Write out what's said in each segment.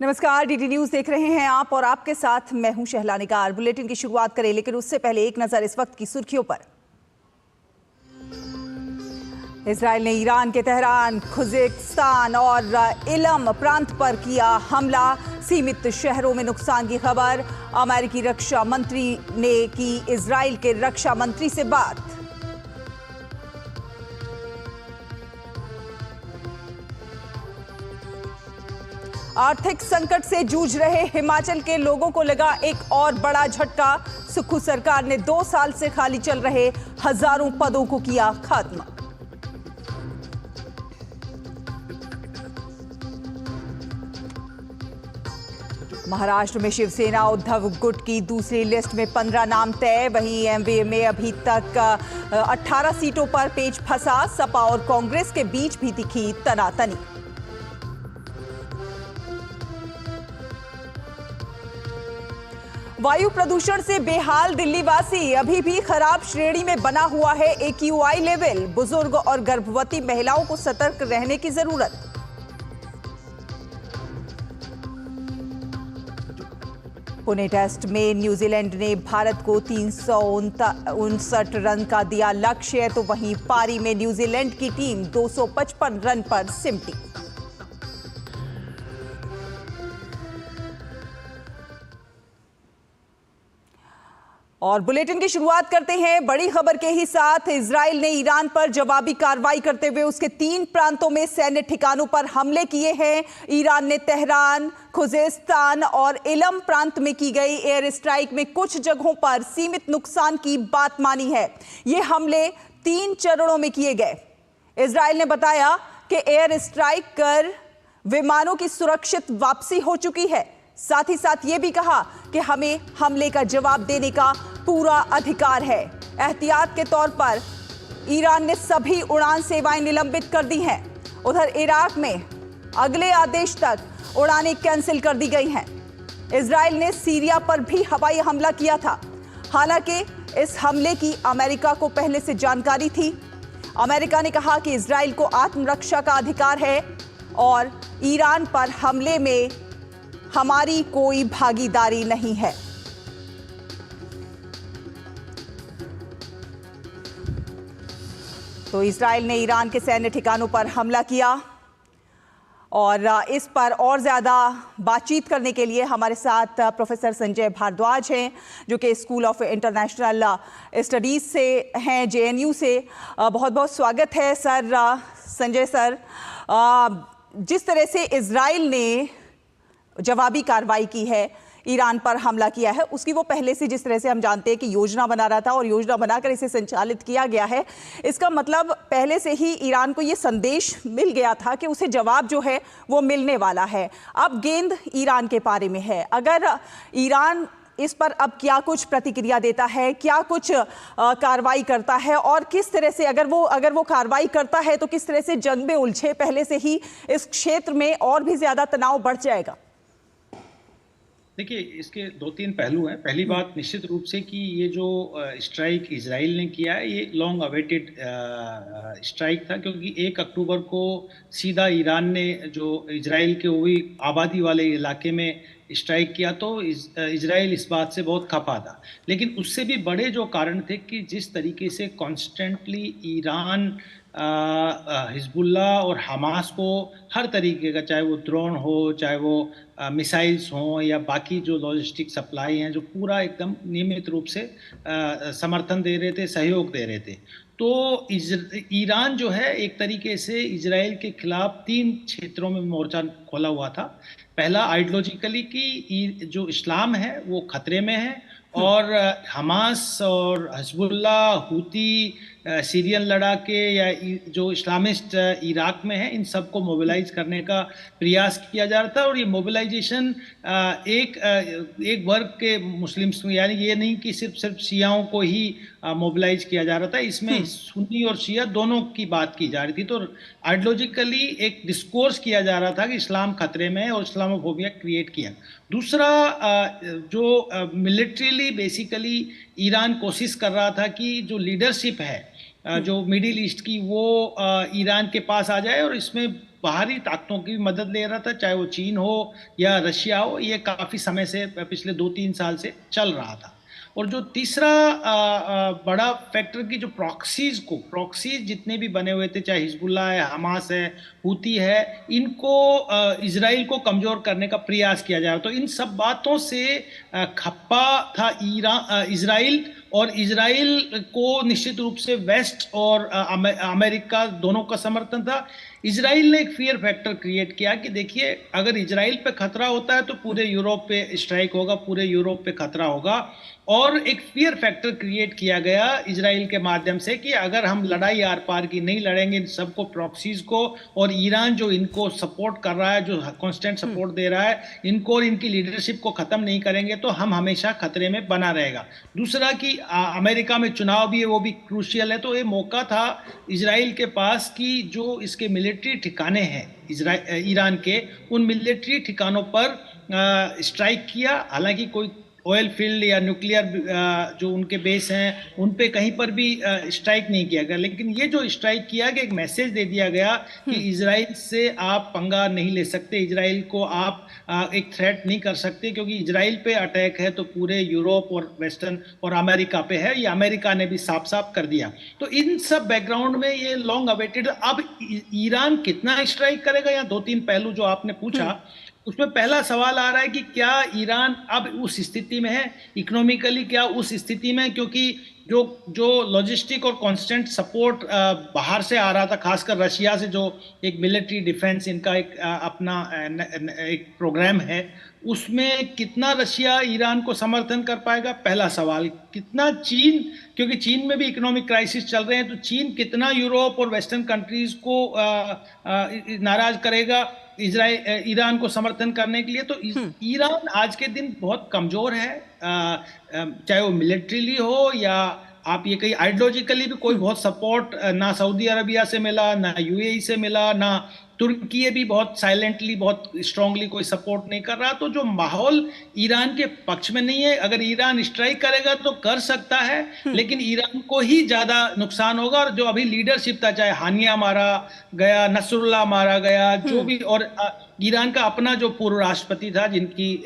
नमस्कार, DD news देख रहे हैं आप और आपके साथ मैं हूं शहला निगार। बुलेटिन की शुरुआत करें, लेकिन उससे पहले एक नजर इस वक्त की सुर्खियों पर। इजराइल ने ईरान के तेहरान, खुजिस्तान और इलम प्रांत पर किया हमला। सीमित शहरों में नुकसान की खबर। अमेरिकी रक्षा मंत्री ने की इजराइल के रक्षा मंत्री से बात। आर्थिक संकट से जूझ रहे हिमाचल के लोगों को लगा एक और बड़ा झटका। सुक्खू सरकार ने 2 साल से खाली चल रहे हजारों पदों को किया खत्म। महाराष्ट्र में शिवसेना उद्धव गुट की दूसरी लिस्ट में 15 नाम तय। वहीं एमवीए में अभी तक 18 सीटों पर पेच फंसा। सपा और कांग्रेस के बीच भी दिखी तनातनी। वायु प्रदूषण से बेहाल दिल्ली वासी। अभी भी खराब श्रेणी में बना हुआ है AQI लेवल। बुजुर्ग और गर्भवती महिलाओं को सतर्क रहने की जरूरत। पुणे टेस्ट में न्यूजीलैंड ने भारत को 359 रन का दिया लक्ष्य, तो वहीं पारी में न्यूजीलैंड की टीम 255 रन पर सिमटी। और बुलेटिन की शुरुआत करते हैं बड़ी खबर के ही साथ। इजराइल ने ईरान पर जवाबी कार्रवाई करते हुए उसके 3 प्रांतों में सैन्य ठिकानों पर हमले किए हैं। ईरान ने तेहरान, खुजिस्तान और इलम प्रांत में की गई एयर स्ट्राइक में कुछ जगहों पर सीमित नुकसान की बात मानी है। ये हमले 3 चरणों में किए गए। इजराइल ने बताया कि एयर स्ट्राइक कर विमानों की सुरक्षित वापसी हो चुकी है। साथ ही साथ ये भी कहा कि हमें हमले का जवाब देने का पूरा अधिकार है। एहतियात के तौर पर ईरान ने सभी उड़ान सेवाएं निलंबित कर दी हैं। उधर इराक में अगले आदेश तक उड़ानें कैंसिल कर दी गई हैं। इजराइल ने सीरिया पर भी हवाई हमला किया था। हालांकि इस हमले की अमेरिका को पहले से जानकारी थी। अमेरिका ने कहा कि इजराइल को आत्मरक्षा का अधिकार है और ईरान पर हमले में हमारी कोई भागीदारी नहीं है। तो इजराइल ने ईरान के सैन्य ठिकानों पर हमला किया और इस पर और ज़्यादा बातचीत करने के लिए हमारे साथ प्रोफेसर संजय भारद्वाज हैं, जो कि स्कूल ऑफ इंटरनेशनल स्टडीज़ से हैं, JNU से। बहुत बहुत स्वागत है सर। संजय सर, जिस तरह से इजराइल ने जवाबी कार्रवाई की है, ईरान पर हमला किया है, उसकी वो पहले से, जिस तरह से हम जानते हैं कि योजना बना रहा था और योजना बनाकर इसे संचालित किया गया है, इसका मतलब पहले से ही ईरान को ये संदेश मिल गया था कि उसे जवाब जो है वो मिलने वाला है। अब गेंद ईरान के पारे में है। अगर ईरान इस पर अब क्या कुछ प्रतिक्रिया देता है, क्या कुछ कार्रवाई करता है, और किस तरह से अगर वो कार्रवाई करता है तो किस तरह से जंग में उलझे पहले से ही इस क्षेत्र में और भी ज्यादा तनाव बढ़ जाएगा? देखिए, इसके 2-3 पहलू हैं। पहली बात निश्चित रूप से कि ये जो स्ट्राइक इजराइल ने किया है, ये लॉन्ग अवेटेड स्ट्राइक था, क्योंकि 1 अक्टूबर को सीधा ईरान ने जो इजराइल के वही आबादी वाले इलाके में स्ट्राइक किया, तो इजराइल इस बात से बहुत खफा था। लेकिन उससे भी बड़े जो कारण थे कि जिस तरीके से कॉन्स्टेंटली ईरान हिजबुल्ला और हमास को हर तरीके का, चाहे वो ड्रोन हो, चाहे वो मिसाइल्स हों या बाकी जो लॉजिस्टिक सप्लाई हैं, जो पूरा एकदम नियमित रूप से समर्थन दे रहे थे, सहयोग दे रहे थे। तो ईरान जो है एक तरीके से इजराइल के खिलाफ 3 क्षेत्रों में मोर्चा खोला हुआ था। पहला, आइडियोलॉजिकली कि जो इस्लाम है वो खतरे में है, और हमास और हिजबुल्ला, हूती, सीरियन लड़ाके या जो इस्लामिस्ट इराक में है, इन सबको मोबिलाइज करने का प्रयास किया जा रहा था। और ये मोबिलाइजेशन एक वर्ग के मुस्लिम्स में, यानी ये नहीं कि सिर्फ शियाओं को ही मोबिलाइज किया जा रहा था, इसमें सुन्नी और शिया दोनों की बात की जा रही थी। तो आइडियोलॉजिकली एक डिस्कोर्स किया जा रहा था कि इस्लाम खतरे में है और इस्लामोफोबिया क्रिएट किया। दूसरा, जो मिलिट्रीली बेसिकली ईरान कोशिश कर रहा था कि जो लीडरशिप है जो मिडिल ईस्ट की वो ईरान के पास आ जाए, और इसमें बाहरी ताकतों की मदद ले रहा था, चाहे वो चीन हो या रशिया हो। ये काफी समय से, पिछले 2-3 साल से चल रहा था। और जो तीसरा बड़ा फैक्टर की जो प्रॉक्सीज जितने भी बने हुए थे, चाहे हिजबुल्लाह है, हमास है, हूती है, इनको इजराइल को कमजोर करने का प्रयास किया जा रहा। तो इन सब बातों से खप्पा था इजराइल, और इजराइल को निश्चित रूप से वेस्ट और अमेरिका दोनों का समर्थन था। इजराइल ने एक फियर फैक्टर क्रिएट किया कि देखिए, अगर इजराइल पे खतरा होता है तो पूरे यूरोप पे स्ट्राइक होगा, पूरे यूरोप पे खतरा होगा। और एक फियर फैक्टर क्रिएट किया गया इजराइल के माध्यम से कि अगर हम लड़ाई आर पार की नहीं लड़ेंगे, इन सबको, प्रॉक्सीज को, और ईरान जो इनको सपोर्ट कर रहा है, जो कांस्टेंट सपोर्ट दे रहा है इनको, और इनकी लीडरशिप को खत्म नहीं करेंगे, तो हम हमेशा खतरे में बना रहेगा। दूसरा कि अमेरिका में चुनाव भी है, वो भी क्रूशियल है। तो ये मौका था इजराइल के पास कि जो इसके मिलिट्री ठिकाने हैं ईरान के, उन मिलिट्री ठिकानों पर स्ट्राइक किया। हालांकि कोई ऑयल फील्ड या न्यूक्लियर जो उनके बेस हैं उन पे कहीं पर भी स्ट्राइक नहीं किया गया, लेकिन ये जो स्ट्राइक किया गया, एक मैसेज दे दिया गया कि इजराइल से आप पंगा नहीं ले सकते, इजराइल को आप एक थ्रेट नहीं कर सकते, क्योंकि इजराइल पे अटैक है तो पूरे यूरोप और वेस्टर्न और अमेरिका पे है। ये अमेरिका ने भी साफ साफ कर दिया। तो इन सब बैकग्राउंड में ये लॉन्ग अवेटेड, अब ईरान कितना स्ट्राइक करेगा, या 2-3 पहलू जो आपने पूछा, उसमें पहला सवाल आ रहा है कि क्या ईरान अब उस स्थिति में है, इकोनॉमिकली क्या उस स्थिति में, क्योंकि जो लॉजिस्टिक और कांस्टेंट सपोर्ट बाहर से आ रहा था, खासकर रशिया से, जो एक मिलिट्री डिफेंस इनका एक अपना एक प्रोग्राम है, उसमें कितना रशिया ईरान को समर्थन कर पाएगा, पहला सवाल। कितना चीन, क्योंकि चीन में भी इकोनॉमिक क्राइसिस चल रहे हैं, तो चीन कितना यूरोप और वेस्टर्न कंट्रीज को नाराज करेगा ईरान को समर्थन करने के लिए। तो ईरान आज के दिन बहुत कमजोर है, चाहे वो मिलिट्रीली हो या आप ये कहीं आइडियोलॉजिकली भी कोई बहुत सपोर्ट ना सऊदी अरबिया से मिला, ना यूएई से मिला, ना तुर्की भी बहुत साइलेंटली, बहुत स्ट्रांगली कोई सपोर्ट नहीं कर रहा। तो जो माहौल ईरान के पक्ष में नहीं है। अगर ईरान स्ट्राइक करेगा तो कर सकता है, लेकिन ईरान को ही ज्यादा नुकसान होगा। और जो अभी लीडरशिप था, चाहे हानिया मारा गया, नसरुल्लाह मारा गया, जो भी, और ईरान का अपना जो पूर्व राष्ट्रपति था जिनकी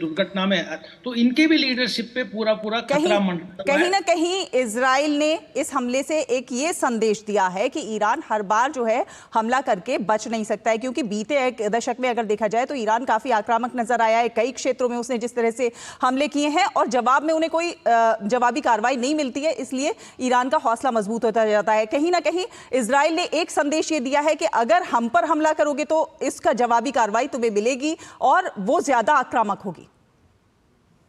दुर्घटना में, तो इनके भी लीडरशिप पे पूरा खतरा मंडरा है। कहीं ना कहीं इजराइल ने इस हमले से एक ये संदेश दिया है कि ईरान हर बार जो है हमला करके बच नहीं सकता है, क्योंकि बीते एक दशक में अगर देखा जाए तो ईरान काफी आक्रामक नजर आया है। कई क्षेत्रों में उसने जिस तरह से हमले किए हैं और जवाब में उन्हें कोई जवाबी कार्रवाई नहीं मिलती है, इसलिए ईरान का हौसला मजबूत होता जाता है। कहीं ना कहीं इजराइल ने एक संदेश ये दिया है कि अगर हम पर हमला करोगे तो इसका जवाबी कार्रवाई तुम्हें मिलेगी और वो ज्यादा आक्रामक होगी।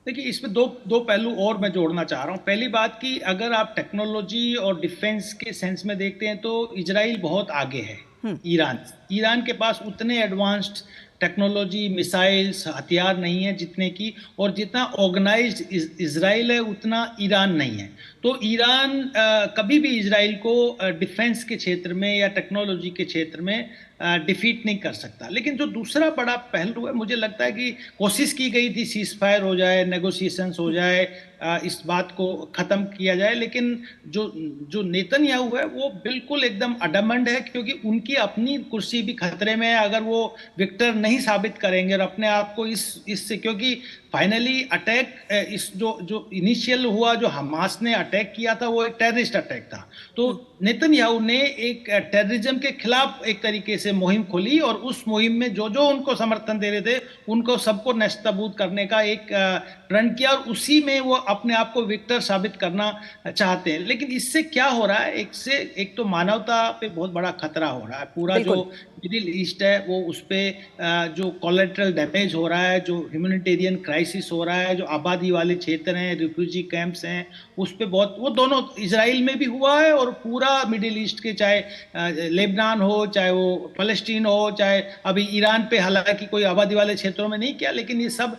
देखिए, इसमें दो पहलू और मैं जोड़ना चाह रहा हूं। पहली बात कि अगर आप टेक्नोलॉजी और डिफेंस के सेंस में देखते हैं तो इजराइल बहुत आगे है ईरान के पास उतने एडवांस्ड टेक्नोलॉजी, मिसाइल्स, हथियार नहीं है जितने की, और जितना ऑर्गेनाइज्ड इजराइल है उतना ईरान नहीं है। तो ईरान कभी भी इजराइल को डिफेंस के क्षेत्र में या टेक्नोलॉजी के क्षेत्र में डिफीट नहीं कर सकता। लेकिन जो दूसरा बड़ा पहलू है, मुझे लगता है कि कोशिश की गई थी सीज फायर हो जाए, नेगोशिएशंस हो जाए, इस बात को ख़त्म किया जाए, लेकिन जो नेतन्याहू है वो बिल्कुल एकदम अडमंड है, क्योंकि उनकी अपनी कुर्सी भी खतरे में है अगर वो विक्टर नहीं साबित करेंगे और अपने आप को इससे, क्योंकि फाइनली अटैक, इस जो इनिशियल हुआ, जो हमास ने अटैक किया था, वो एक टेररिस्ट अटैक था। तो नेतन्याहू ने एक टेररिज्म के खिलाफ एक तरीके से मुहिम खोली, और उस मुहिम में जो उनको समर्थन दे रहे थे उनको सबको नष्टबूद करने का एक प्रण किया, और उसी में वो अपने आप को विक्टर साबित करना चाहते हैं। लेकिन इससे क्या हो रहा है, एक तो मानवता पे बहुत बड़ा खतरा हो रहा है। पूरा जो मिडिल ईस्ट है वो उस पर जो कोलैटरल डैमेज हो रहा है, जो ह्यूमैनिटेरियन क्राइसिस हो रहा है, जो आबादी वाले क्षेत्र हैं, रिफ्यूजी कैंप्स हैं, उस पर बहुत, वो दोनों इजराइल में भी हुआ है और पूरा मिडिल ईस्ट के, चाहे लेबनान हो, चाहे वो फलस्तीन हो, चाहे अभी ईरान पे हालांकि कोई आबादी वाले क्षेत्रों में नहीं किया, लेकिन ये सब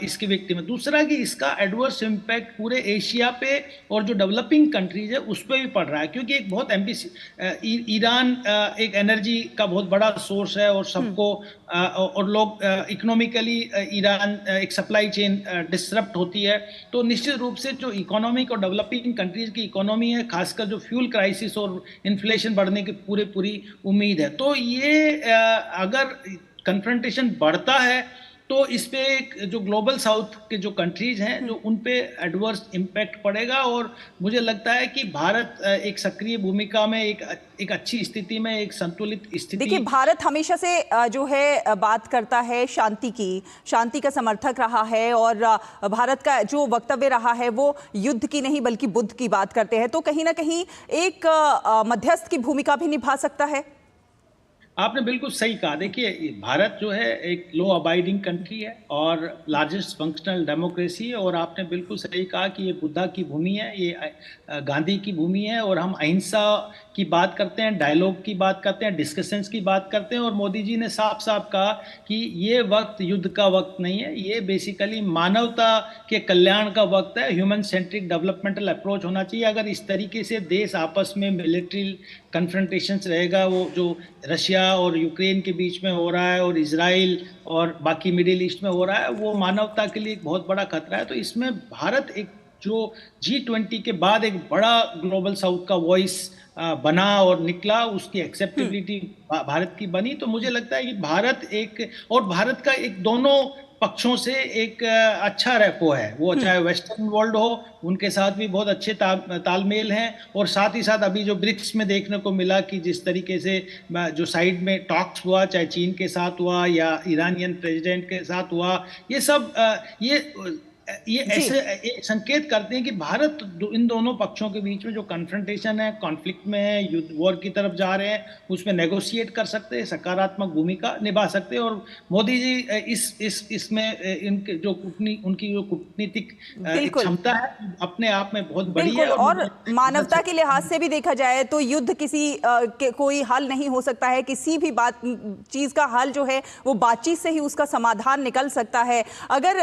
इसके विक्टिम है। दूसरा कि इसका एडवर्स इम्पैक्ट इम्पैक्ट पूरे एशिया पे और जो डेवलपिंग कंट्रीज है उस पर भी पड़ रहा है, क्योंकि एक बहुत ईरान एक एनर्जी का बहुत बड़ा सोर्स है और सबको और लोग इकोनॉमिकली ईरान एक सप्लाई चेन डिसरप्ट होती है, तो निश्चित रूप से जो इकोनॉमिक और डेवलपिंग कंट्रीज की इकोनॉमी है, खासकर जो फ्यूल क्राइसिस और इन्फ्लेशन बढ़ने की पूरी उम्मीद है। तो ये अगर कन्फ्रंटेशन बढ़ता है तो इस पे एक जो ग्लोबल साउथ के जो कंट्रीज हैं जो उन पे एडवर्स इम्पैक्ट पड़ेगा, और मुझे लगता है कि भारत एक सक्रिय भूमिका में एक अच्छी स्थिति में, एक संतुलित स्थिति। देखिए, भारत हमेशा से जो है बात करता है शांति का समर्थक रहा है, और भारत का जो वक्तव्य रहा है वो युद्ध की नहीं बल्कि बुद्ध की बात करते हैं, तो कहीं ना कहीं एक मध्यस्थ की भूमिका भी निभा सकता है। आपने बिल्कुल सही कहा। देखिए, भारत जो है एक लो अबाइडिंग कंट्री है और लार्जेस्ट फंक्शनल डेमोक्रेसी है, और आपने बिल्कुल सही कहा कि ये बुद्धा की भूमि है, ये गांधी की भूमि है, और हम अहिंसा की बात करते हैं, डायलॉग की बात करते हैं, डिस्कशंस की बात करते हैं, और मोदी जी ने साफ साफ कहा कि ये वक्त युद्ध का वक्त नहीं है, ये बेसिकली मानवता के कल्याण का वक्त है, ह्यूमन सेंट्रिक डेवलपमेंटल अप्रोच होना चाहिए। अगर इस तरीके से देश आपस में मिलिट्री कन्फ्रंटेशंस रहेगा, वो जो रशिया और यूक्रेन के बीच में हो रहा है और इजराइल और बाकी मिडिल ईस्ट में हो रहा है, वो मानवता के लिए एक बहुत बड़ा खतरा है। तो इसमें भारत एक जो G20 के बाद एक बड़ा ग्लोबल साउथ का वॉइस बना और निकला, उसकी एक्सेप्टेबिलिटी भारत की बनी, तो मुझे लगता है कि भारत का एक दोनों पक्षों से एक अच्छा रेपो है, वो चाहे वेस्टर्न वर्ल्ड हो उनके साथ भी बहुत अच्छे तालमेल हैं, और साथ ही साथ अभी जो ब्रिक्स में देखने को मिला कि जिस तरीके से जो साइड में टॉक्स हुआ, चाहे चीन के साथ हुआ या ईरानियन प्रेसिडेंट के साथ हुआ, ये सब ये ऐसे एक संकेत करते हैं कि भारत इन दोनों पक्षों के बीच में जो कन्फ्रंटेशन है, कॉन्फ्लिक्ट में है, युद्ध वॉर की तरफ जा रहे हैं, उसमें नेगोशिएट कर सकते हैं, सकारात्मक भूमिका निभा सकते हैं। और मोदी जी इसमें इनके जो उनकी जो कूटनीतिक क्षमता है अपने आप में बहुत बड़ी है। और मानवता के लिहाज से भी देखा जाए तो युद्ध कोई हल नहीं हो सकता है, किसी भी चीज का हल जो है वो बातचीत से ही उसका समाधान निकल सकता है। अगर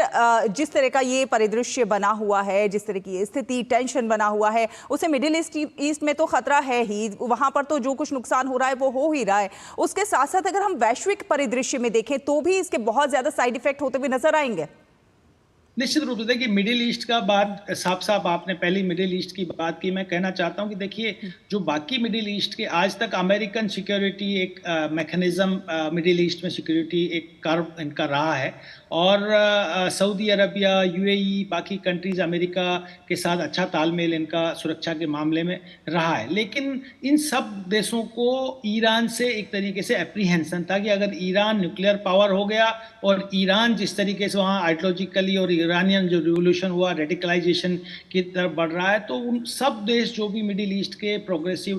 जिस तरह का ये परिदृश्य बना हुआ है, जिस तरह की स्थिति, टेंशन बना हुआ है, उसे मिडिल ईस्ट में तो खतरा है ही, वहां पर तो जो कुछ नुकसान हो रहा है वो हो ही रहा है। उसके साथ साथ अगर हम वैश्विक परिदृश्य में देखें तो भी इसके बहुत ज्यादा साइड इफेक्ट होते हुए नजर आएंगे। निश्चित रूप से देखिए, मिडिल ईस्ट का बात साफ आपने पहली मिडिल ईस्ट की बात की, मैं कहना चाहता हूं कि देखिए जो बाकी मिडिल ईस्ट के आज तक अमेरिकन सिक्योरिटी एक मैकेनिज्म मिडिल ईस्ट में सिक्योरिटी एक कर्व इनका रहा है, और सऊदी अरबिया, यूएई, बाकी कंट्रीज अमेरिका के साथ अच्छा तालमेल इनका सुरक्षा के मामले में रहा है। लेकिन इन सब देशों को ईरान से एक तरीके से एप्रीहेंशन था कि अगर ईरान न्यूक्लियर पावर हो गया और ईरान जिस तरीके से वहाँ आइडियोलॉजिकली और ईरानियन जो रिवोल्यूशन हुआ, रेडिकलाइजेशन की तरफ बढ़ रहा है, तो उन सब देश जो भी मिडिल ईस्ट के प्रोग्रेसिव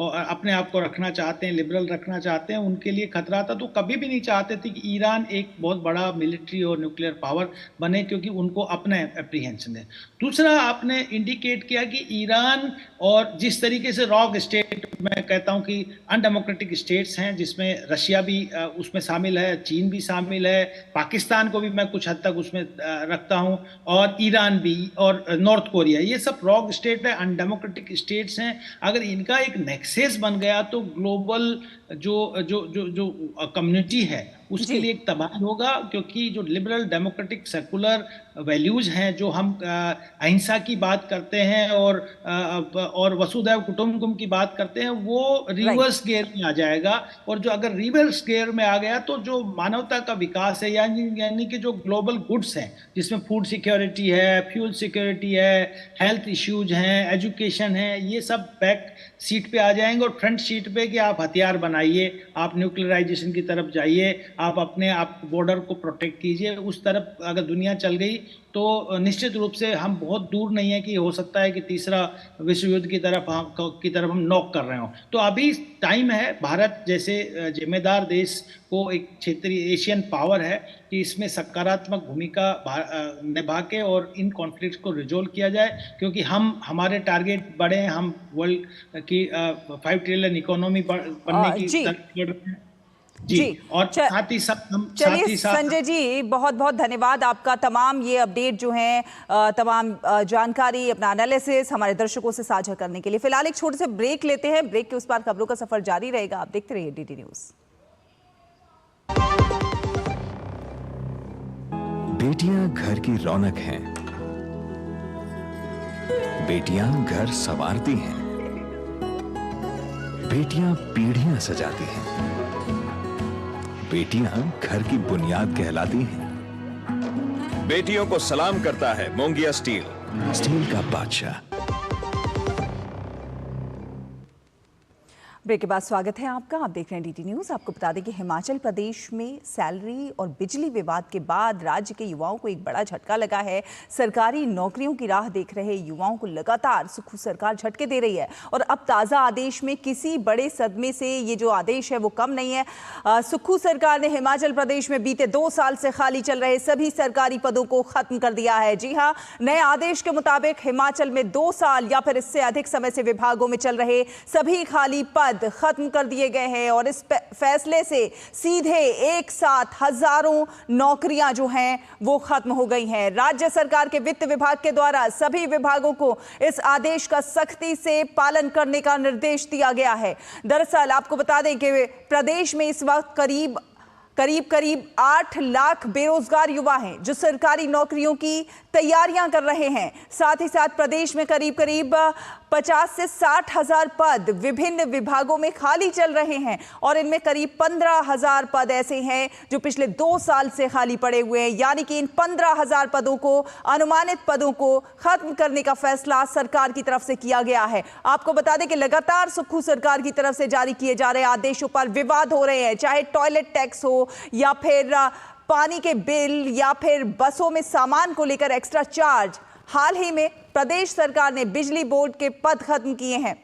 अपने आप को रखना चाहते हैं, लिबरल रखना चाहते हैं, उनके लिए खतरा था। तो कभी भी नहीं चाहते थे कि ईरान एक बहुत बड़ा मिलिट्री और न्यूक्लियर पावर बने, क्योंकि उनको अपना एप्रीहेंशन है। दूसरा, आपने इंडिकेट किया कि ईरान और जिस तरीके से रॉक स्टेट, मैं कहता हूं कि अनडेमोक्रेटिक स्टेट्स हैं, जिसमें रशिया भी उसमें शामिल है, चीन भी शामिल है, पाकिस्तान को भी मैं कुछ हद तक उसमें रखता हूं, और ईरान भी, और नॉर्थ कोरिया, ये सब रॉक स्टेट है, अनडेमोक्रेटिक स्टेट्स हैं। अगर इनका एक नेक्सेस बन गया तो ग्लोबल जो जो जो जो कम्युनिटी है उसके लिए एक तबाही होगा, क्योंकि जो लिबरल डेमोक्रेटिक सेकुलर वैल्यूज हैं, जो हम अहिंसा की बात करते हैं और वसुधैव कुटुंबकम की बात करते हैं, वो रिवर्स गियर में आ जाएगा। और जो अगर रिवर्स गियर में आ गया तो जो मानवता का विकास है, यानी कि जो ग्लोबल गुड्स हैं, जिसमें फूड सिक्योरिटी है, फ्यूल सिक्योरिटी है, हेल्थ इश्यूज हैं, एजुकेशन है, ये सब बैक सीट पे आ जाएंगे, और फ्रंट सीट पे कि आप हथियार बनाइए, आप न्यूक्लियराइजेशन की तरफ जाइए, आप अपने आप बॉर्डर को प्रोटेक्ट कीजिए, उस तरफ अगर दुनिया चल गई तो निश्चित रूप से हम बहुत दूर नहीं है कि हो सकता है कि तीसरा विश्व युद्ध की तरफ हम नॉक कर रहे हो। तो अभी टाइम है, भारत जैसे जिम्मेदार देश को एक क्षेत्रीय एशियन पावर है कि इसमें सकारात्मक भूमिका निभा के और इन कॉन्फ्लिक्ट को रिजोल्व किया जाए, क्योंकि हमारे टारगेट बड़े हैं, हम वर्ल्ड की 5 ट्रिलियन इकोनॉमी बनने की तरफ बढ़ रहे हैं। जी। और साथ ही चलिए संजय जी, बहुत बहुत धन्यवाद आपका। तमाम ये अपडेट जो है, तमाम जानकारी, अपना एनालिसिस हमारे दर्शकों से साझा करने के लिए। फिलहाल एक छोटे से ब्रेक लेते हैं। ब्रेक के उस पार खबरों का सफर जारी रहेगा। आप देखते रहिए डीडी न्यूज। बेटियां घर की रौनक हैं। बेटियां घर संवारती हैं। बेटियां पीढ़ियां सजाती हैं। बेटियां घर की बुनियाद कहलाती हैं। बेटियों को सलाम करता है मोंगिया स्टील, स्टील का बादशाह। ब्रेक के बाद स्वागत है आपका। आप देख रहे हैं डीडी न्यूज। आपको बता दें कि हिमाचल प्रदेश में सैलरी और बिजली विवाद के बाद राज्य के युवाओं को एक बड़ा झटका लगा है। सरकारी नौकरियों की राह देख रहे युवाओं को लगातार सुक्खू सरकार झटके दे रही है और अब ताजा आदेश में किसी बड़े सदमे से ये जो आदेश है वो कम नहीं है। सुक्खू सरकार ने हिमाचल प्रदेश में बीते 2 साल से खाली चल रहे सभी सरकारी पदों को खत्म कर दिया है। जी हाँ, नए आदेश के मुताबिक हिमाचल में 2 साल या फिर इससे अधिक समय से विभागों में चल रहे सभी खाली पद खत्म कर दिए गए हैं और इस फैसले से सीधे एक साथ हजारों नौकरियां जो हैं वो खत्म हो गई हैं। राज्य सरकार के वित्त विभाग के द्वारा सभी विभागों को इस आदेश का सख्ती से पालन करने का निर्देश दिया गया है। दरअसल आपको बता दें कि प्रदेश में इस वक्त करीब 8 लाख बेरोजगार युवा हैं जो सरकारी नौकरियों की तैयारियां कर रहे हैं। साथ ही साथ प्रदेश में करीब 50 से 60 हजार पद विभिन्न विभागों में खाली चल रहे हैं और इनमें करीब 15,000 पद ऐसे हैं जो पिछले 2 साल से खाली पड़े हुए हैं। यानी कि इन 15,000 पदों को, अनुमानित पदों को खत्म करने का फैसला सरकार की तरफ से किया गया है। आपको बता दें कि लगातार सुक्खू सरकार की तरफ से जारी किए जा रहे आदेशों पर विवाद हो रहे हैं, चाहे टॉयलेट टैक्स हो या फिर पानी के बिल या फिर बसों में सामान को लेकर एक्स्ट्रा चार्ज। हाल ही में प्रदेश सरकार ने बिजली बोर्ड के पद खत्म किए हैं।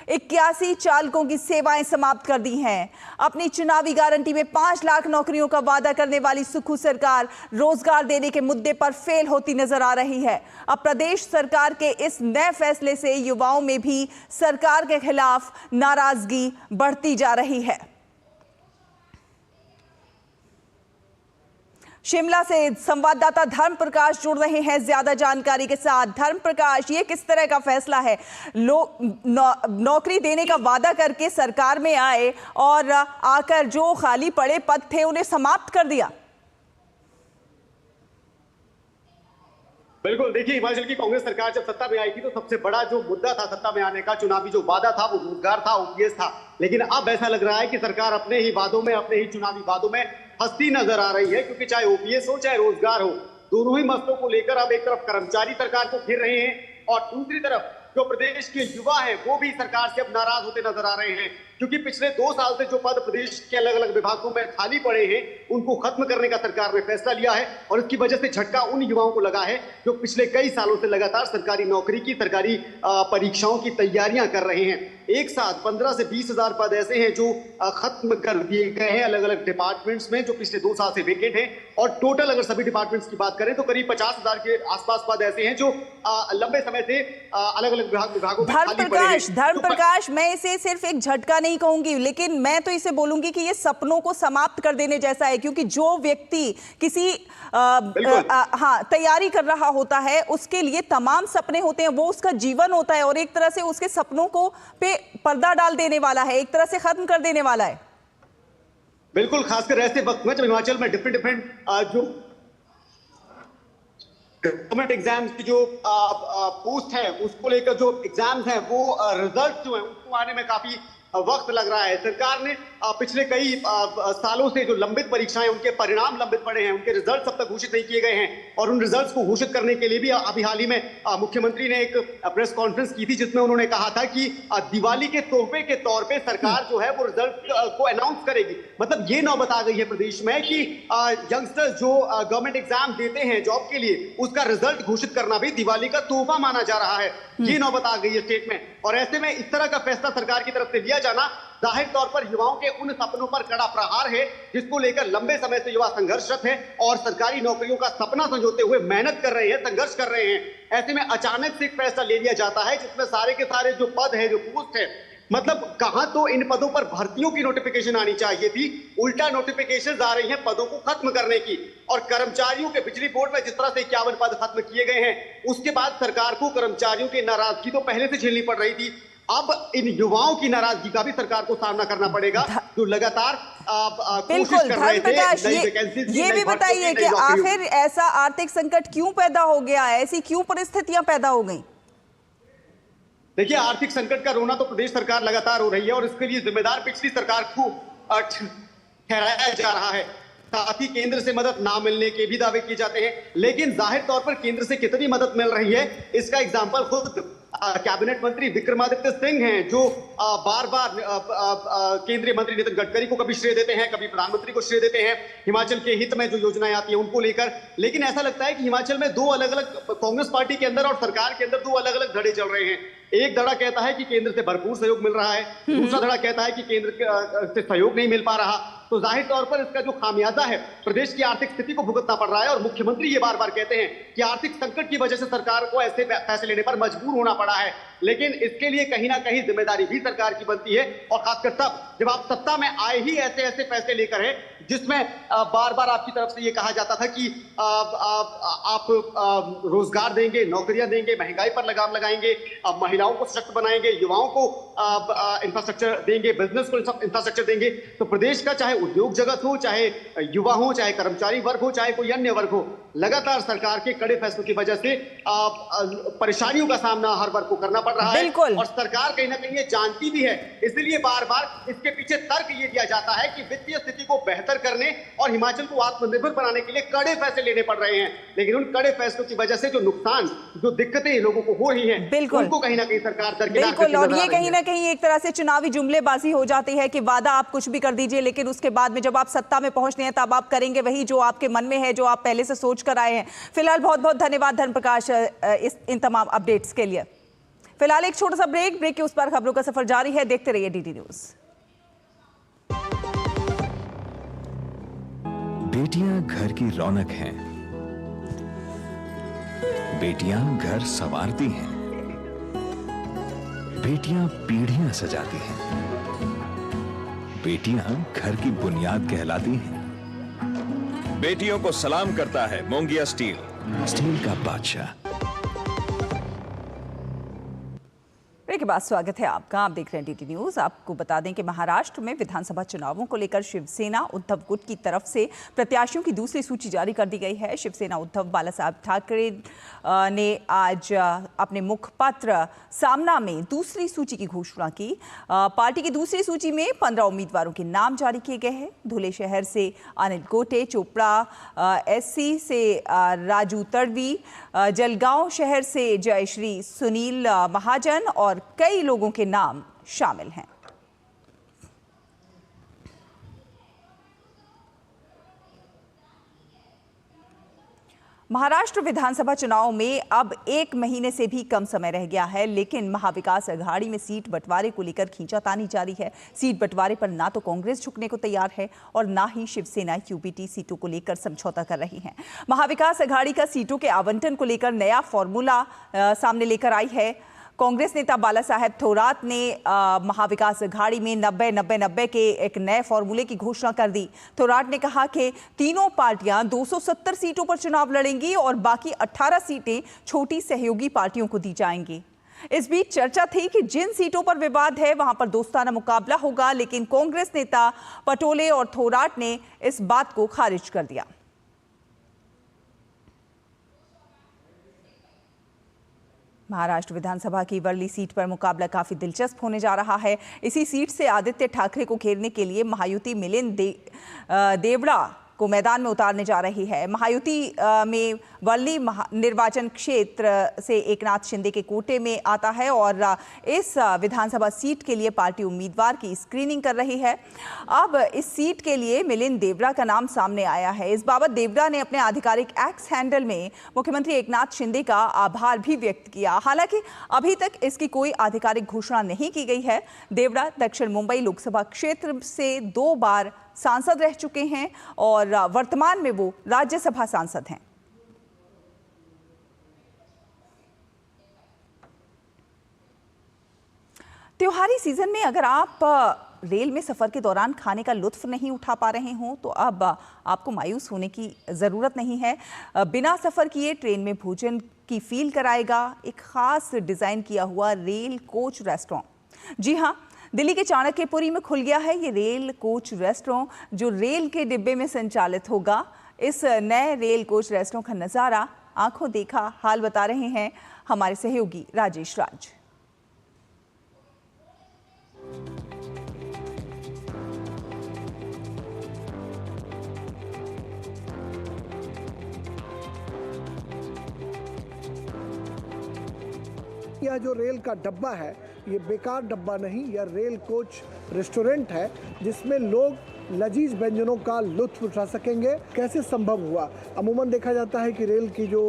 81 चालकों की सेवाएं समाप्त कर दी हैं। अपनी चुनावी गारंटी में 5 लाख नौकरियों का वादा करने वाली सुक्खू सरकार रोजगार देने के मुद्दे पर फेल होती नजर आ रही है। अब प्रदेश सरकार के इस नए फैसले से युवाओं में भी सरकार के खिलाफ नाराजगी बढ़ती जा रही है। शिमला से संवाददाता धर्म प्रकाश जुड़ रहे हैं ज्यादा जानकारी के साथ। धर्म प्रकाश, ये किस तरह का फैसला है? नौकरी देने का वादा करके सरकार में आए और आकर जो खाली पड़े पद थे उन्हें समाप्त कर दिया। बिल्कुल, देखिए हिमाचल की कांग्रेस सरकार जब सत्ता में आई थी तो सबसे बड़ा जो मुद्दा था सत्ता में आने का, चुनावी जो वादा था वो रोजगार था, ओपीएस था। लेकिन अब ऐसा लग रहा है कि सरकार अपने ही वादों में, अपने ही चुनावी वादों में फंसती नजर आ रही है, क्योंकि चाहे ओपीएस हो चाहे रोजगार हो, दोनों ही मसलों को लेकर अब एक तरफ कर्मचारी सरकार को घेर रहे हैं और दूसरी तरफ जो प्रदेश के युवा हैं वो भी सरकार से अब नाराज होते नजर आ रहे हैं, क्योंकि पिछले 2 साल से जो पद प्रदेश के अलग अलग विभागों में खाली पड़े हैं उनको खत्म करने का सरकार ने फैसला लिया है और इसकी वजह से झटका उन युवाओं को लगा है जो पिछले कई सालों से लगातार सरकारी नौकरी की, सरकारी परीक्षाओं की तैयारियां कर रहे हैं। एक साथ 15 से 20 हजार पद ऐसे हैं जो खत्म कर दिए गए हैं अलग अलग डिपार्टमेंट्स में, जो पिछले 2 साल से वेकेंट हैं। और टोटल अगर सभी डिपार्टमेंट्स की बात करें तो करीब 50,000 के आसपास पद ऐसे हैं जो लंबे समय से अलग अलग विभागों में खाली पड़े हैं। धर्म प्रकाश, मैं इसे सिर्फ एक झटका नहीं कहूंगी, लेकिन मैं तो इसे बोलूंगी कि ये सपनों को समाप्त कर देने जैसा है, क्योंकि जो व्यक्ति किसी तैयारी कर रहा होता है उसके लिए तमाम सपने होते हैं, वो उसका जीवन होता है और एक तरह से उसके सपनों को पे पर्दा डाल देने वाला है, एक तरह से खत्म कर देने वाला है। बिल्कुल, खासकर ऐसे वक्त में जब हिमाचल में डिफरेंट जो गवर्नमेंट एग्जाम्स की जो पोस्ट है उसको लेकर जो एग्जाम्स हैं वो रिजल्ट जो है उसको आने में काफी वक्त लग रहा है। सरकार ने पिछले कई सालों से जो लंबित परीक्षाएं, उनके परिणाम लंबित पड़े हैं, उनके रिजल्ट अब तक घोषित नहीं किए गए हैं और उन रिजल्ट्स को घोषित करने के लिए भी अभी हाल ही में मुख्यमंत्री ने एक प्रेस कॉन्फ्रेंस की थी जिसमें उन्होंने कहा था कि दिवाली के तोहफे के तौर पे सरकार जो है वो रिजल्ट को अनाउंस करेगी। मतलब ये नौबत आ गई है प्रदेश में कि यंगस्टर्स जो गवर्नमेंट एग्जाम देते हैं जॉब के लिए, उसका रिजल्ट घोषित करना भी दिवाली का तोहफा माना जा रहा है। ये नौबत आ गई है स्टेट में और ऐसे में इस तरह का फैसला सरकार की तरफ से लिया जाना जाहिर तौर पर युवाओं के उन सपनों पर कड़ा प्रहार है जिसको लेकर लंबे समय से युवा संघर्षरत है और सरकारी नौकरियों का सपना संजोते हुए मेहनत कर रहे हैं, संघर्ष कर रहे हैं। ऐसे में अचानक से एक फैसला ले लिया जाता है जिसमें सारे के सारे जो पद है, जो पोस्ट है, मतलब कहां तो इन पदों पर भर्तियों की नोटिफिकेशन आनी चाहिए थी, उल्टा नोटिफिकेशन आ रही हैं पदों को खत्म करने की। और कर्मचारियों के बिजली बोर्ड में जिस तरह से 51 पद खत्म किए गए हैं, उसके बाद सरकार को कर्मचारियों की नाराजगी तो पहले से झेलनी पड़ रही थी, अब इन युवाओं की नाराजगी का भी सरकार को सामना करना पड़ेगा, जो लगातार कोशिश कर रहे थे नई वैकेंसीज। ये भी बताइए कि आखिर ऐसा आर्थिक संकट क्यों पैदा हो गया, ऐसी क्यों परिस्थितियां पैदा हो गई? देखिए, आर्थिक संकट का रोना तो प्रदेश सरकार लगातार हो रही है और इसके लिए जिम्मेदार पिछली सरकार को ठहराया जा रहा है। साथ ही केंद्र से मदद ना मिलने के भी दावे किए जाते हैं, लेकिन जाहिर तौर पर केंद्र से कितनी मदद मिल रही है इसका एग्जाम्पल खुद कैबिनेट मंत्री विक्रमादित्य सिंह हैं, जो बार बार केंद्रीय मंत्री नितिन गडकरी को कभी श्रेय देते हैं, कभी प्रधानमंत्री को श्रेय देते हैं हिमाचल के हित में जो योजनाएं आती है उनको लेकर। लेकिन ऐसा लगता है कि हिमाचल में दो अलग अलग, कांग्रेस पार्टी के अंदर और सरकार के अंदर दो अलग अलग धड़े चल रहे हैं। एक धड़ा कहता है कि केंद्र से भरपूर सहयोग मिल रहा है, दूसरा धड़ा कहता है कि केंद्र से सहयोग नहीं मिल पा रहा। तो जाहिर तौर पर इसका जो खामियाजा है प्रदेश की आर्थिक स्थिति को भुगतना पड़ रहा है और मुख्यमंत्री ये बार बार कहते हैं कि आर्थिक संकट की वजह से सरकार को ऐसे फैसले लेने पर मजबूर होना पड़ा है। लेकिन इसके लिए कहीं ना कहीं जिम्मेदारी भी सरकार की बनती है, और खासकर तब जब आप सत्ता में आए ही ऐसे ऐसे फैसले लेकर है जिसमें बार बार आपकी तरफ से ये कहा जाता था कि आप रोजगार देंगे, नौकरियां देंगे, महंगाई पर लगाम लगाएंगे, महिलाओं को सशक्त बनाएंगे, युवाओं को इंफ्रास्ट्रक्चर देंगे, बिजनेस को इंफ्रास्ट्रक्चर देंगे। तो प्रदेश का चाहे उद्योग जगत हो, चाहे युवा हो, चाहे कर्मचारी वर्ग हो, चाहे कोई अन्य वर्ग हो, लगातार सरकार के कड़े फैसलों की वजह से परेशानियों का सामना हर वर्ग को करना पड़ रहा है। और सरकार कहीं ना कहीं ये जानती भी है, इसलिए बार बार इसके पीछे तर्क ये दिया जाता है कि वित्तीय स्थिति को बेहतर करने और हिमाचल को आत्मनिर्भर बनाने के लिए कड़े फैसले लेने पड़ रहे हैं। लेकिन उन कड़े फैसलों की वजह से जो नुकसान, जो दिक्कतें लोगों को हो रही हैं, उनको कहीं ना कहीं सरकार दरकिनार करती नजर आ रही है। और ये कहीं ना कहीं एक तरह से चुनावी जुमलेबाजी हो जाती है कि वादा आप कुछ भी कर दीजिए, लेकिन उसके बाद में जब आप सत्ता में पहुंचते हैं तब आप करेंगे वही जो आपके मन में है, जो आप पहले से सोच कर आए हैं। फिलहाल बहुत बहुत धन्यवाद धर्मप्रकाश इन तमाम अपडेट्स के लिए। फिलहाल एक छोटा सा ब्रेक के उस पर खबरों का सफर जारी है, देखते रहिए डीडी न्यूज। बेटियां घर की रौनक हैं, बेटियां घर संवारती हैं, बेटियां पीढ़ियां सजाती हैं, बेटियां घर की बुनियाद कहलाती हैं। बेटियों को सलाम करता है मोंगिया स्टील, स्टील का बादशाह। के बाद स्वागत है आपका, आप देख रहे हैं डीडी न्यूज। आपको बता दें कि महाराष्ट्र में विधानसभा चुनावों को लेकर शिवसेना उद्धव गुट की तरफ से प्रत्याशियों की दूसरी सूची जारी कर दी गई है। शिवसेना उद्धव बाला साहब ठाकरे ने आज अपने मुखपत्र सामना में दूसरी सूची की घोषणा की। पार्टी की दूसरी सूची में 15 उम्मीदवारों के नाम जारी किए गए हैं। धुले शहर से अनिल गोटे, चोपड़ा एससी से राजू तड़वी, जलगांव शहर से जयश्री सुनील महाजन और कई लोगों के नाम शामिल हैं। महाराष्ट्र विधानसभा चुनाव में अब 1 महीने से भी कम समय रह गया है, लेकिन महाविकास अघाड़ी में सीट बंटवारे को लेकर खींचातानी जारी है। सीट बंटवारे पर ना तो कांग्रेस झुकने को तैयार है और ना ही शिवसेना यूपीटी सीटों को लेकर समझौता कर रही है। महाविकास अघाड़ी का सीटों के आवंटन को लेकर नया फॉर्मूला सामने लेकर आई है। कांग्रेस नेता बाला साहेब थोरात ने महाविकास अघाड़ी में 90-90-90 के एक नए फॉर्मूले की घोषणा कर दी। थोरात ने कहा कि तीनों पार्टियां 270 सीटों पर चुनाव लड़ेंगी और बाकी 18 सीटें छोटी सहयोगी पार्टियों को दी जाएंगी। इस बीच चर्चा थी कि जिन सीटों पर विवाद है वहां पर दोस्ताना मुकाबला होगा, लेकिन कांग्रेस नेता पटोले और थोराट ने इस बात को खारिज कर दिया। महाराष्ट्र विधानसभा की वर्ली सीट पर मुकाबला काफी दिलचस्प होने जा रहा है। इसी सीट से आदित्य ठाकरे को घेरने के लिए महायुति मिलिंद देवड़ा को मैदान में उतारने जा रही है। महायुति में वर्ली निर्वाचन क्षेत्र से एकनाथ शिंदे के कोटे में आता है और इस विधानसभा सीट के लिए पार्टी उम्मीदवार की स्क्रीनिंग कर रही है। अब इस सीट के लिए मिलिंद देवड़ा का नाम सामने आया है। इस बाबत देवड़ा ने अपने आधिकारिक एक्स हैंडल में मुख्यमंत्री एकनाथ शिंदे का आभार भी व्यक्त किया। हालांकि अभी तक इसकी कोई आधिकारिक घोषणा नहीं की गई है। देवड़ा दक्षिण मुंबई लोकसभा क्षेत्र से 2 बार सांसद रह चुके हैं और वर्तमान में वो राज्यसभा सांसद हैं। त्योहारी सीजन में अगर आप रेल में सफर के दौरान खाने का लुत्फ नहीं उठा पा रहे हों तो अब आपको मायूस होने की ज़रूरत नहीं है। बिना सफ़र किए ट्रेन में भोजन की फील कराएगा एक ख़ास डिज़ाइन किया हुआ रेल कोच रेस्टोरेंट। जी हाँ, दिल्ली के चाणक्यपुरी में खुल गया है ये रेल कोच रेस्टोरेंट जो रेल के डिब्बे में संचालित होगा। इस नए रेल कोच रेस्टोरेंट का नज़ारा आंखों देखा हाल बता रहे हैं हमारे सहयोगी राजेश राज। यह जो रेल का डब्बा है ये बेकार डब्बा नहीं, यह रेल कोच रेस्टोरेंट है जिसमें लोग लजीज व्यंजनों का लुत्फ उठा सकेंगे। कैसे संभव हुआ? अमूमन देखा जाता है कि रेल की जो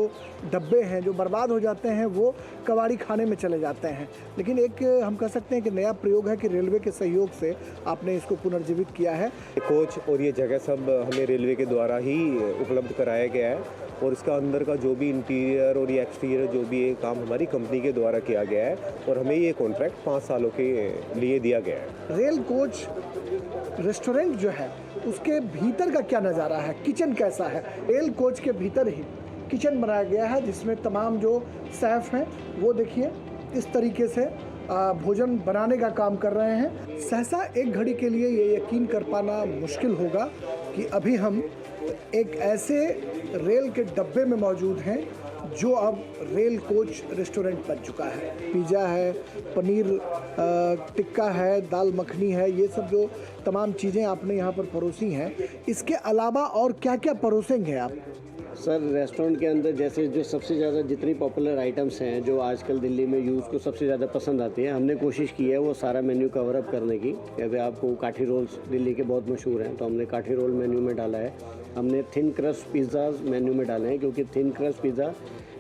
डब्बे हैं जो बर्बाद हो जाते हैं वो कबाड़ी खाने में चले जाते हैं, लेकिन एक हम कह सकते हैं कि नया प्रयोग है कि रेलवे के सहयोग से आपने इसको पुनर्जीवित किया है। कोच और ये जगह सब हमें रेलवे के द्वारा ही उपलब्ध कराया गया है और इसका अंदर का जो भी इंटीरियर और ये एक्सटीरियर जो भी ये काम हमारी कंपनी के द्वारा किया गया है और हमें ये कॉन्ट्रैक्ट 5 सालों के लिए दिया गया है। रेल कोच रेस्टोरेंट जो है उसके भीतर का क्या नज़ारा है, किचन कैसा है? रेल कोच के भीतर ही किचन बनाया गया है जिसमें तमाम जो शेफ हैं वो देखिए इस तरीके से भोजन बनाने का काम कर रहे हैं। सहसा एक घड़ी के लिए ये यकीन कर पाना मुश्किल होगा कि अभी हम एक ऐसे रेल के डब्बे में मौजूद हैं जो अब रेल कोच रेस्टोरेंट बन चुका है। पिज़्ज़ा है, पनीर टिक्का है, दाल मखनी है, ये सब जो तमाम चीज़ें आपने यहाँ पर परोसी हैं, इसके अलावा और क्या क्या परोसेंगे आप? सर, रेस्टोरेंट के अंदर जैसे जो सबसे ज़्यादा जितनी पॉपुलर आइटम्स हैं जो आजकल दिल्ली में यूज़ को सबसे ज़्यादा पसंद आती है, हमने कोशिश की है वो सारा मेन्यू कवर अप करने की। जैसे आपको काठी रोल्स दिल्ली के बहुत मशहूर हैं तो हमने काठी रोल मेन्यू में डाला है। हमने थिन क्रस्ट पिज़्ज़ाज मेन्यू में डाले हैं क्योंकि थिन क्रस्ट पिज़्ज़ा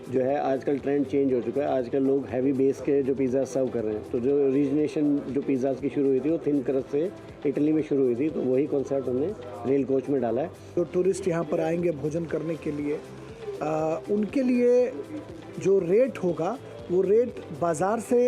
जो है आजकल ट्रेंड चेंज हो चुका है। आजकल लोग हैवी बेस के जो पिज़्ज़ा सर्व कर रहे हैं, तो जो ओरिजिनेशन जो पिज़्ज़ाज की शुरू हुई थी वो थिन क्रस्ट से इटली में शुरू हुई थी, तो वही कॉन्सेप्ट हमने रेल कोच में डाला है। जो टूरिस्ट यहाँ पर आएंगे भोजन करने के लिए उनके लिए जो रेट होगा वो रेट बाज़ार से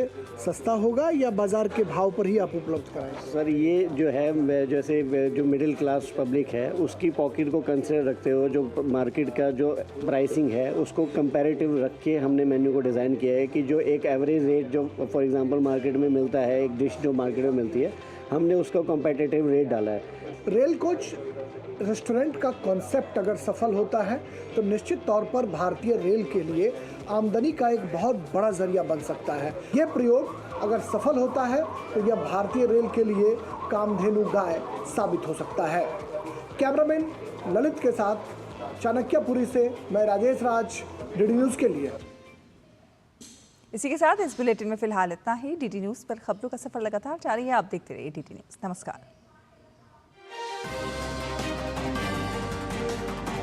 सस्ता होगा या बाज़ार के भाव पर ही आप उपलब्ध कराएंगे? सर, ये जो है जैसे जो मिडिल क्लास पब्लिक है उसकी पॉकेट को कंसिडर रखते हुए जो मार्केट का जो प्राइसिंग है उसको कंपैरेटिव रख के हमने मेन्यू को डिज़ाइन किया है कि जो एक एवरेज रेट जो फॉर एग्जांपल मार्केट में मिलता है, एक डिश जो मार्केट में मिलती है, हमने उसका कंपेटिटिव रेट डाला है। रेल कोच रेस्टोरेंट का कॉन्सेप्ट अगर सफल होता है तो निश्चित तौर पर भारतीय रेल के लिए आमदनी का एक बहुत बड़ा जरिया बन सकता है। ये प्रयोग अगर सफल होता है तो यह भारतीय रेल के लिए कामधेनु गाय साबित हो सकता है। कैमरामैन ललित के साथ चाणक्यपुरी से मैं राजेश राज, डीडी न्यूज़ के लिए। इसी के साथ इस बुलेटिन में फिलहाल इतना ही। डीडी न्यूज़ पर खबरों का सफर लगातार जारी है। आप देखते रहिए डीडी न्यूज़। नमस्कार।